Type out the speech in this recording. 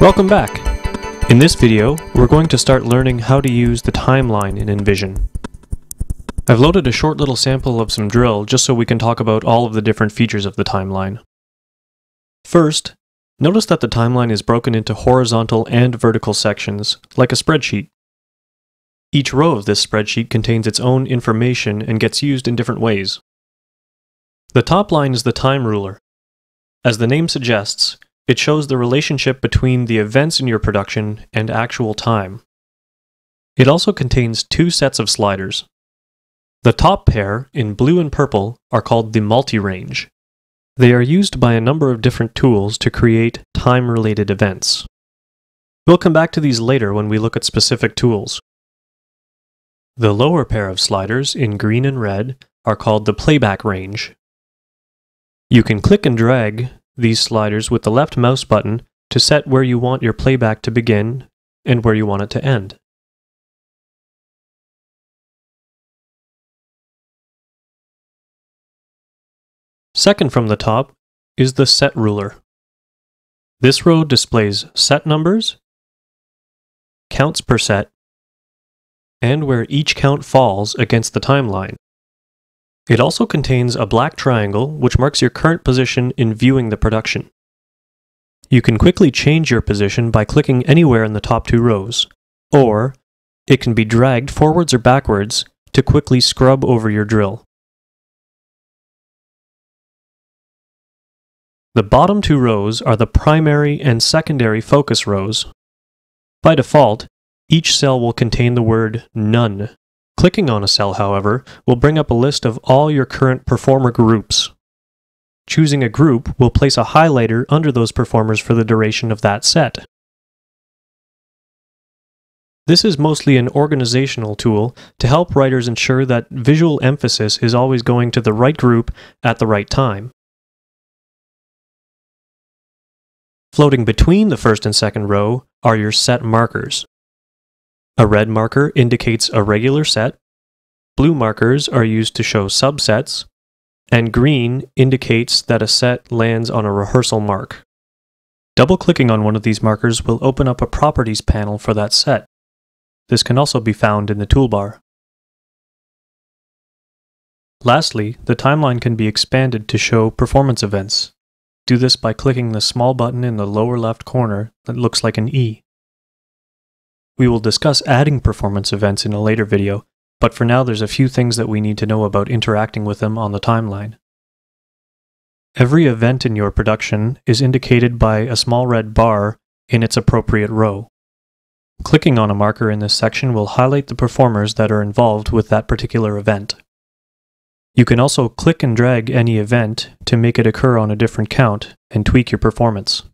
Welcome back! In this video, we're going to start learning how to use the timeline in EnVision. I've loaded a short little sample of some drill just so we can talk about all of the different features of the timeline. First, notice that the timeline is broken into horizontal and vertical sections, like a spreadsheet. Each row of this spreadsheet contains its own information and gets used in different ways. The top line is the time ruler. As the name suggests, it shows the relationship between the events in your production and actual time. It also contains two sets of sliders. The top pair, in blue and purple, are called the multi-range. They are used by a number of different tools to create time-related events. We'll come back to these later when we look at specific tools. The lower pair of sliders, in green and red, are called the Playback range. You can click and drag these sliders with the left mouse button to set where you want your playback to begin and where you want it to end. Second from the top is the set ruler. This row displays set numbers, counts per set, and where each count falls against the timeline. It also contains a black triangle which marks your current position in viewing the production. You can quickly change your position by clicking anywhere in the top two rows, or it can be dragged forwards or backwards to quickly scrub over your drill. The bottom two rows are the primary and secondary focus rows. By default, each cell will contain the word None. Clicking on a cell, however, will bring up a list of all your current performer groups. Choosing a group will place a highlighter under those performers for the duration of that set. This is mostly an organizational tool to help writers ensure that visual emphasis is always going to the right group at the right time. Floating between the first and second row are your set markers. A red marker indicates a regular set, blue markers are used to show subsets, and green indicates that a set lands on a rehearsal mark. Double-clicking on one of these markers will open up a properties panel for that set. This can also be found in the toolbar. Lastly, the timeline can be expanded to show performance events. Do this by clicking the small button in the lower left corner that looks like an E. We will discuss adding performance events in a later video, but for now there's a few things that we need to know about interacting with them on the timeline. Every event in your production is indicated by a small red bar in its appropriate row. Clicking on a marker in this section will highlight the performers that are involved with that particular event. You can also click and drag any event to make it occur on a different count and tweak your performance.